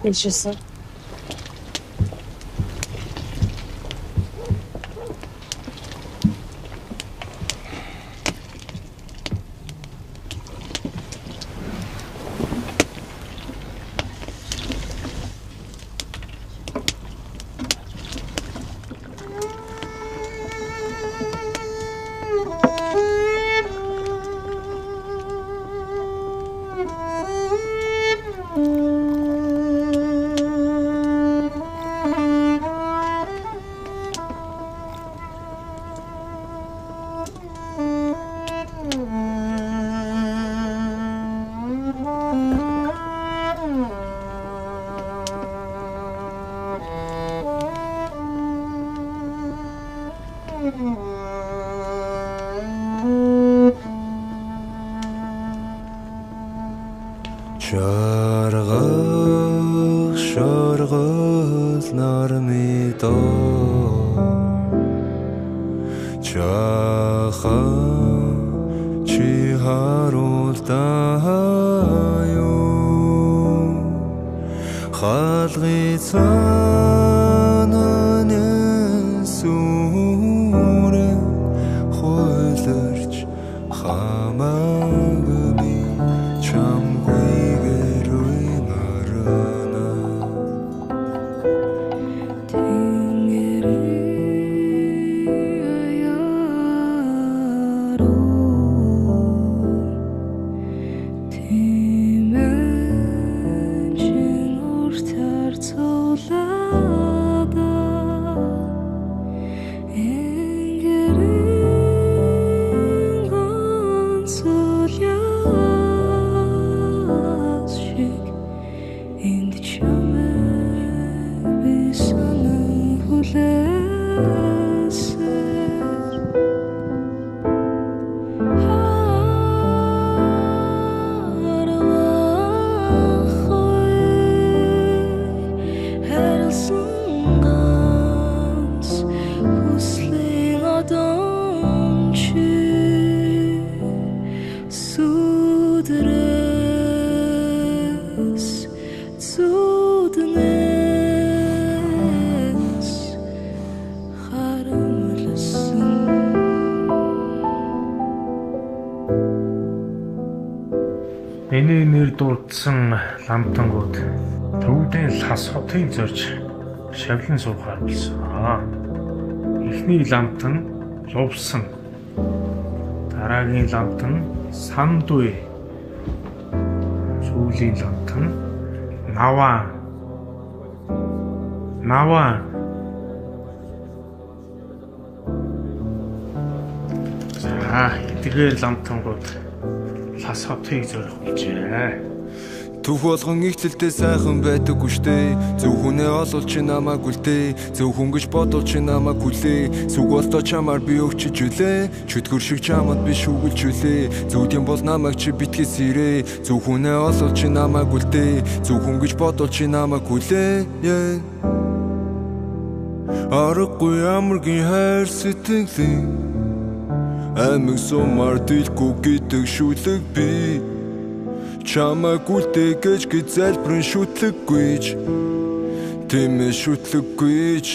Хэлшсэн. Шаргал нармидо чаха чи харуултаё халгицааны сүрэ хойлорч хамаг би чамгүйгээр Миний нэр дуудсан ламтангууд төвдөө лас хотын зорж шавлан суухаар болсон. Эхний ламтан лувсан. Дараагийн ламтан сандуй. Сүүлийн ламтан наваа. Эдгээр ламтангууд лас хотыг зорих болжээ. Түүх болгон ихтэлтэй сайхан байдаггүй штэ. Зөвхүнээ олол чи намайг үлдээ. Зөвхүн гэж бодол чи намайг хүлээ. Сүг болтоо чамаар би өгчөж үлээ. Чөтгөр шиг чамд би шүүгэлж үлээ. Зүудийн бол намайг чи битгээс ирээ. Зөвхүнээ олол чи намайг үлдээ. Зөвхүн гэж бодол чи намайг хүлээ. Аргагүй амаргийн хайр сэтгэлийн амиг сумар дэлгүй гэдэг шүлэг би чамайг үлдээ гэж залбирэн шүтлэггүйч тэмээ шүтлэггүйч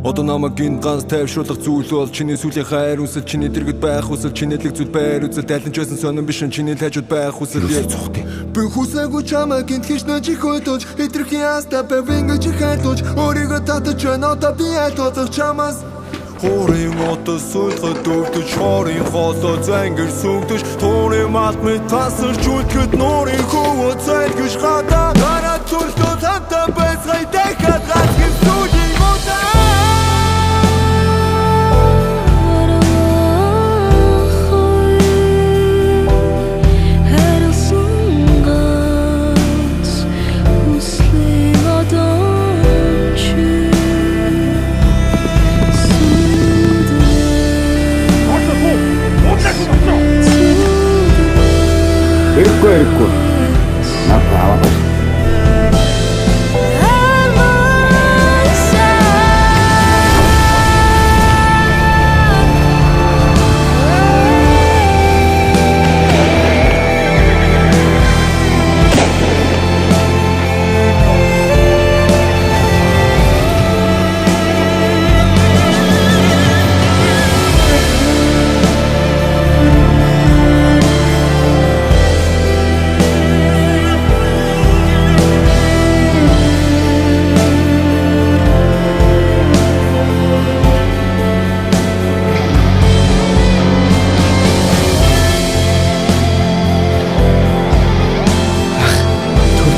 одоо намайг энэ ганц тайвшруулах зүйл бол чиний сүлийн хайр үсэл чиний дэргэд байх үсэл чиний лэг зүйл байр үсэл тайлан ч байсан сонирн биш чиний тайжууд байх үсэл би хүсээгүй чамайг энд хийж нэж их хөдөлж хэтрхийн яста бэвэнгэж их хайлуулж өөрийгөө татаж байна одоо би айлтгах чамаас Хорийн отос суйлхад өвдөж хорийн хоолой зангэр сүгдэж туурын малтмыг тасарч үлдэхэд нуурын хөвөө зайлгэж гадаа гараа зүрхөө хамтаа байцгай дахиад гац хэв сүлийн муудаа Эрэхгүй надад аваад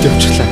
явчихлаа.